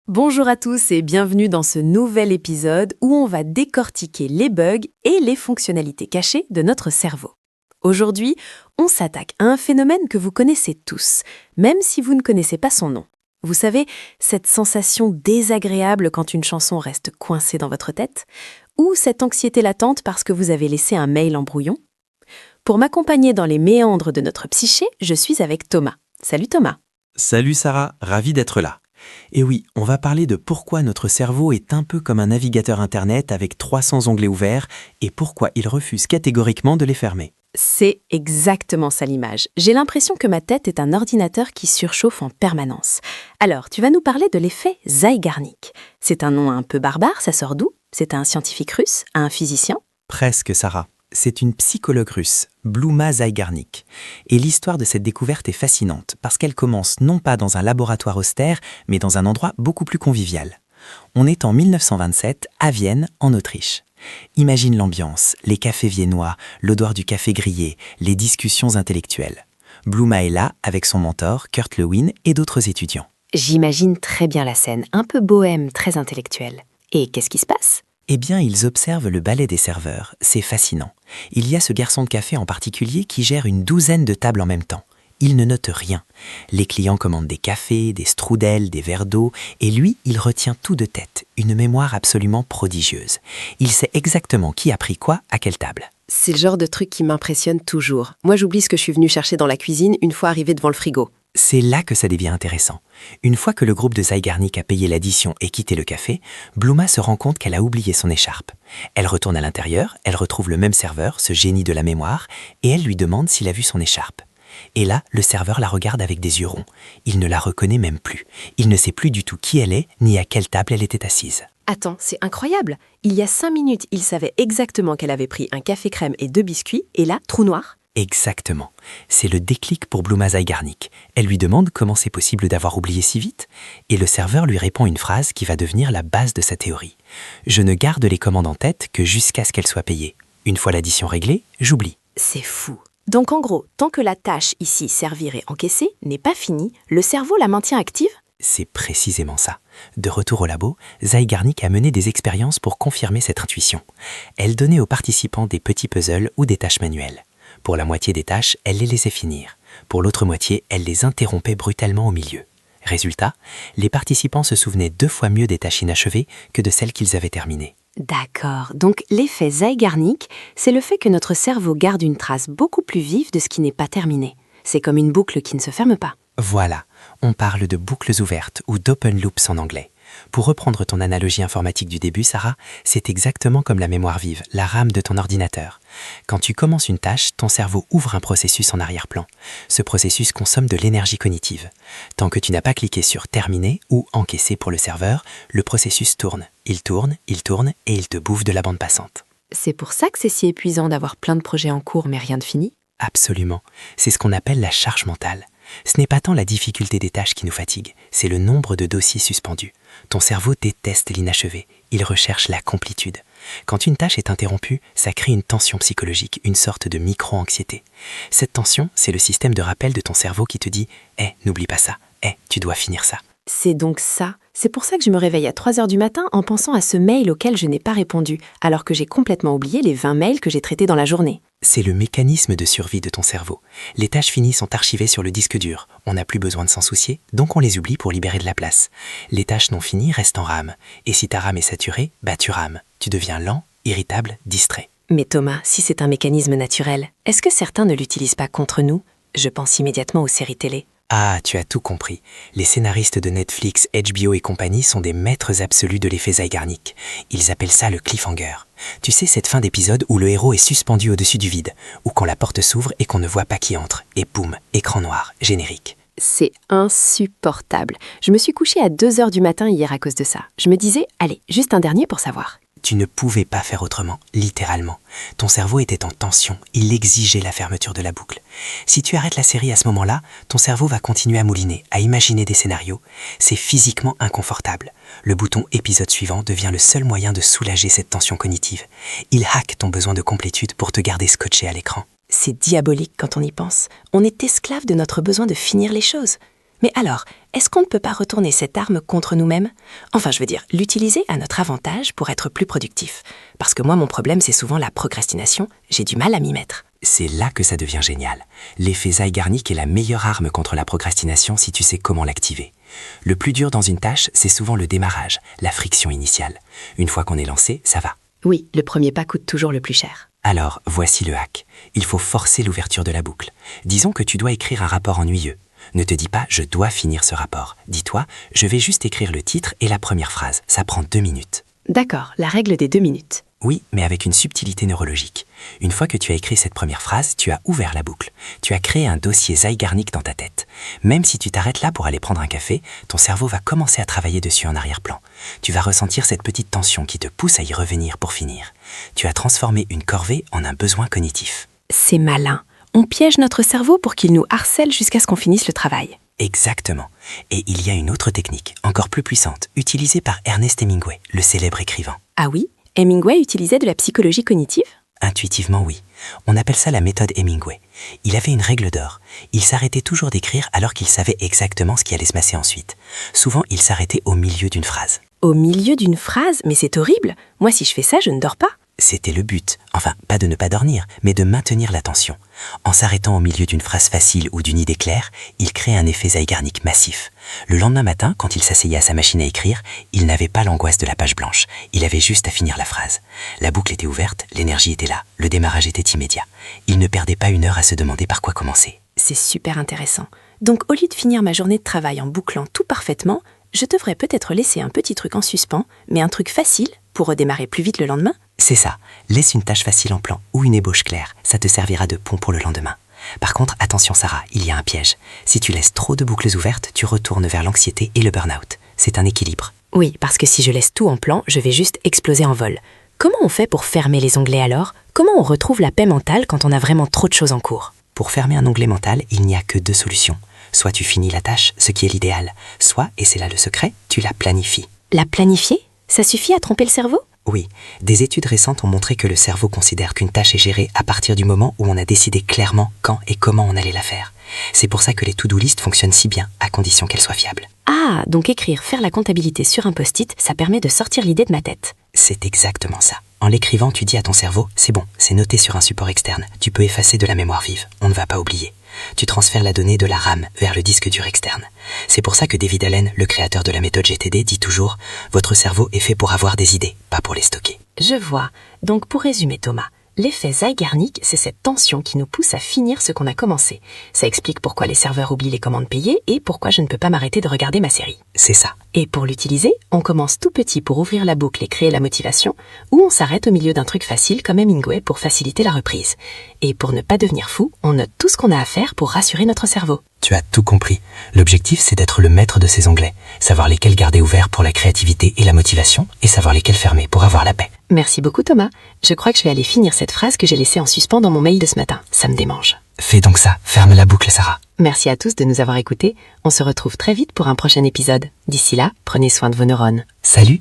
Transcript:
Bonjour à tous et bienvenue dans ce nouvel épisode où on va décortiquer les bugs et les fonctionnalités cachées de notre cerveau. Aujourd'hui, on s'attaque à un phénomène que vous connaissez tous, même si vous ne connaissez pas son nom. Vous savez, cette sensation désagréable quand une chanson reste coincée dans votre tête, ou cette anxiété latente parce que vous avez laissé un mail en brouillon. Pour m'accompagner dans les méandres de notre psyché, je suis avec Thomas. Salut Thomas. Salut Sarah, ravi d'être là. Et oui, on va parler de pourquoi notre cerveau est un peu comme un navigateur Internet avec 300 onglets ouverts et pourquoi il refuse catégoriquement de les fermer. C'est exactement ça l'image. J'ai l'impression que ma tête est un ordinateur qui surchauffe en permanence. Alors, tu vas nous parler de l'effet Zeigarnik. C'est un nom un peu barbare, ça sort d'où? C'est un scientifique russe? Un physicien? Presque Sarah. C'est une psychologue russe, Bluma Zeigarnik. Et l'histoire de cette découverte est fascinante parce qu'elle commence non pas dans un laboratoire austère, mais dans un endroit beaucoup plus convivial. On est en 1927 à Vienne, en Autriche. Imagine l'ambiance, les cafés viennois, l'odeur du café grillé, les discussions intellectuelles. Bluma est là avec son mentor, Kurt Lewin, et d'autres étudiants. J'imagine très bien la scène, un peu bohème, très intellectuelle. Et qu'est-ce qui se passe? Eh bien, ils observent le ballet des serveurs. C'est fascinant. Il y a ce garçon de café en particulier qui gère une douzaine de tables en même temps. Il ne note rien. Les clients commandent des cafés, des strudels, des verres d'eau, et lui, il retient tout de tête, une mémoire absolument prodigieuse. Il sait exactement qui a pris quoi à quelle table. C'est le genre de truc qui m'impressionne toujours. Moi, j'oublie ce que je suis venue chercher dans la cuisine une fois arrivé devant le frigo. C'est là que ça devient intéressant. Une fois que le groupe de Zeigarnik a payé l'addition et quitté le café, Bluma se rend compte qu'elle a oublié son écharpe. Elle retourne à l'intérieur, elle retrouve le même serveur, ce génie de la mémoire, et elle lui demande s'il a vu son écharpe. Et là, le serveur la regarde avec des yeux ronds. Il ne la reconnaît même plus. Il ne sait plus du tout qui elle est, ni à quelle table elle était assise. Attends, c'est incroyable. Il y a 5 minutes, il savait exactement qu'elle avait pris un café crème et 2 biscuits, et là, trou noir. Exactement. C'est le déclic pour Bluma Zeigarnik. Elle lui demande comment c'est possible d'avoir oublié si vite, et le serveur lui répond une phrase qui va devenir la base de sa théorie. Je ne garde les commandes en tête que jusqu'à ce qu'elles soient payées. Une fois l'addition réglée, j'oublie. C'est fou. Donc en gros, tant que la tâche ici servir et encaisser n'est pas finie, le cerveau la maintient active? C'est précisément ça. De retour au labo, Zeigarnik a mené des expériences pour confirmer cette intuition. Elle donnait aux participants des petits puzzles ou des tâches manuelles. Pour la moitié des tâches, elle les laissait finir. Pour l'autre moitié, elle les interrompait brutalement au milieu. Résultat, les participants se souvenaient 2 fois mieux des tâches inachevées que de celles qu'ils avaient terminées. D'accord, donc l'effet Zeigarnik, c'est le fait que notre cerveau garde une trace beaucoup plus vive de ce qui n'est pas terminé. C'est comme une boucle qui ne se ferme pas. Voilà, on parle de boucles ouvertes ou d'open loops en anglais. Pour reprendre ton analogie informatique du début, Sarah, c'est exactement comme la mémoire vive, la RAM de ton ordinateur. Quand tu commences une tâche, ton cerveau ouvre un processus en arrière-plan. Ce processus consomme de l'énergie cognitive. Tant que tu n'as pas cliqué sur « Terminer » ou « Encaisser » pour le serveur, le processus tourne. Il tourne et il te bouffe de la bande passante. C'est pour ça que c'est si épuisant d'avoir plein de projets en cours mais rien de fini? Absolument. C'est ce qu'on appelle la charge mentale. Ce n'est pas tant la difficulté des tâches qui nous fatigue, c'est le nombre de dossiers suspendus. Ton cerveau déteste l'inachevé, il recherche la complétude. Quand une tâche est interrompue, ça crée une tension psychologique, une sorte de micro-anxiété. Cette tension, c'est le système de rappel de ton cerveau qui te dit « n'oublie pas ça, tu dois finir ça ». C'est donc ça. C'est pour ça que je me réveille à 3h du matin en pensant à ce mail auquel je n'ai pas répondu, alors que j'ai complètement oublié les 20 mails que j'ai traités dans la journée. C'est le mécanisme de survie de ton cerveau. Les tâches finies sont archivées sur le disque dur. On n'a plus besoin de s'en soucier, donc on les oublie pour libérer de la place. Les tâches non finies restent en RAM. Et si ta RAM est saturée, tu rames. Tu deviens lent, irritable, distrait. Mais Thomas, si c'est un mécanisme naturel, est-ce que certains ne l'utilisent pas contre nous? Je pense immédiatement aux séries télé. Ah, tu as tout compris. Les scénaristes de Netflix, HBO et compagnie sont des maîtres absolus de l'effet Zeigarnik. Ils appellent ça le cliffhanger. Tu sais, cette fin d'épisode où le héros est suspendu au-dessus du vide, ou quand la porte s'ouvre et qu'on ne voit pas qui entre, et boum, écran noir, générique. C'est insupportable. Je me suis couchée à 2h du matin hier à cause de ça. Je me disais, allez, juste un dernier pour savoir. Tu ne pouvais pas faire autrement, littéralement. Ton cerveau était en tension, il exigeait la fermeture de la boucle. Si tu arrêtes la série à ce moment-là, ton cerveau va continuer à mouliner, à imaginer des scénarios. C'est physiquement inconfortable. Le bouton épisode suivant devient le seul moyen de soulager cette tension cognitive. Il hack ton besoin de complétude pour te garder scotché à l'écran. C'est diabolique quand on y pense. On est esclave de notre besoin de finir les choses. Mais alors, est-ce qu'on ne peut pas retourner cette arme contre nous-mêmes? Enfin, je veux dire, l'utiliser à notre avantage pour être plus productif. Parce que moi, mon problème, c'est souvent la procrastination. J'ai du mal à m'y mettre. C'est là que ça devient génial. L'effet Zeigarnik est la meilleure arme contre la procrastination si tu sais comment l'activer. Le plus dur dans une tâche, c'est souvent le démarrage, la friction initiale. Une fois qu'on est lancé, ça va. Oui, le premier pas coûte toujours le plus cher. Alors, voici le hack. Il faut forcer l'ouverture de la boucle. Disons que tu dois écrire un rapport ennuyeux. Ne te dis pas « je dois finir ce rapport ». Dis-toi « je vais juste écrire le titre et la première phrase ». Ça prend 2 minutes. D'accord, la règle des 2 minutes. Oui, mais avec une subtilité neurologique. Une fois que tu as écrit cette première phrase, tu as ouvert la boucle. Tu as créé un dossier Zeigarnik dans ta tête. Même si tu t'arrêtes là pour aller prendre un café, ton cerveau va commencer à travailler dessus en arrière-plan. Tu vas ressentir cette petite tension qui te pousse à y revenir pour finir. Tu as transformé une corvée en un besoin cognitif. C'est malin. On piège notre cerveau pour qu'il nous harcèle jusqu'à ce qu'on finisse le travail. Exactement. Et il y a une autre technique, encore plus puissante, utilisée par Ernest Hemingway, le célèbre écrivain. Ah oui? Hemingway utilisait de la psychologie cognitive? Intuitivement, oui. On appelle ça la méthode Hemingway. Il avait une règle d'or. Il s'arrêtait toujours d'écrire alors qu'il savait exactement ce qui allait se passer ensuite. Souvent, il s'arrêtait au milieu d'une phrase. Au milieu d'une phrase? Mais c'est horrible. Moi, si je fais ça, je ne dors pas. C'était le but. Enfin, pas de ne pas dormir, mais de maintenir l'attention. En s'arrêtant au milieu d'une phrase facile ou d'une idée claire, il crée un effet Zeigarnik massif. Le lendemain matin, quand il s'asseyait à sa machine à écrire, il n'avait pas l'angoisse de la page blanche. Il avait juste à finir la phrase. La boucle était ouverte, l'énergie était là, le démarrage était immédiat. Il ne perdait pas 1 heure à se demander par quoi commencer. C'est super intéressant. Donc, au lieu de finir ma journée de travail en bouclant tout parfaitement, je devrais peut-être laisser un petit truc en suspens, mais un truc facile pour redémarrer plus vite le lendemain. C'est ça. Laisse une tâche facile en plan ou une ébauche claire. Ça te servira de pont pour le lendemain. Par contre, attention Sarah, il y a un piège. Si tu laisses trop de boucles ouvertes, tu retournes vers l'anxiété et le burn-out. C'est un équilibre. Oui, parce que si je laisse tout en plan, je vais juste exploser en vol. Comment on fait pour fermer les onglets alors? Comment on retrouve la paix mentale quand on a vraiment trop de choses en cours? Pour fermer un onglet mental, il n'y a que 2 solutions. Soit tu finis la tâche, ce qui est l'idéal. Soit, et c'est là le secret, tu la planifies. La planifier? Ça suffit à tromper le cerveau? Oui, des études récentes ont montré que le cerveau considère qu'une tâche est gérée à partir du moment où on a décidé clairement quand et comment on allait la faire. C'est pour ça que les to-do list fonctionnent si bien, à condition qu'elles soient fiables. Ah, donc écrire, faire la comptabilité sur un post-it, ça permet de sortir l'idée de ma tête. C'est exactement ça. En l'écrivant, tu dis à ton cerveau, c'est bon, c'est noté sur un support externe. Tu peux effacer de la mémoire vive, on ne va pas oublier. Tu transfères la donnée de la RAM vers le disque dur externe. C'est pour ça que David Allen, le créateur de la méthode GTD, dit toujours « Votre cerveau est fait pour avoir des idées, pas pour les stocker ». Je vois. Donc pour résumer Thomas, l'effet Zeigarnik, c'est cette tension qui nous pousse à finir ce qu'on a commencé. Ça explique pourquoi les serveurs oublient les commandes payées et pourquoi je ne peux pas m'arrêter de regarder ma série. C'est ça. Et pour l'utiliser, on commence tout petit pour ouvrir la boucle et créer la motivation, ou on s'arrête au milieu d'un truc facile comme Hemingway pour faciliter la reprise. Et pour ne pas devenir fou, on note tout ce qu'on a à faire pour rassurer notre cerveau. Tu as tout compris. L'objectif, c'est d'être le maître de ces onglets, savoir lesquels garder ouverts pour la créativité et la motivation, et savoir lesquels fermer pour avoir la paix. Merci beaucoup Thomas. Je crois que je vais aller finir cette phrase que j'ai laissée en suspens dans mon mail de ce matin. Ça me démange. Fais donc ça, ferme la boucle Sarah. Merci à tous de nous avoir écoutés. On se retrouve très vite pour un prochain épisode. D'ici là, prenez soin de vos neurones. Salut!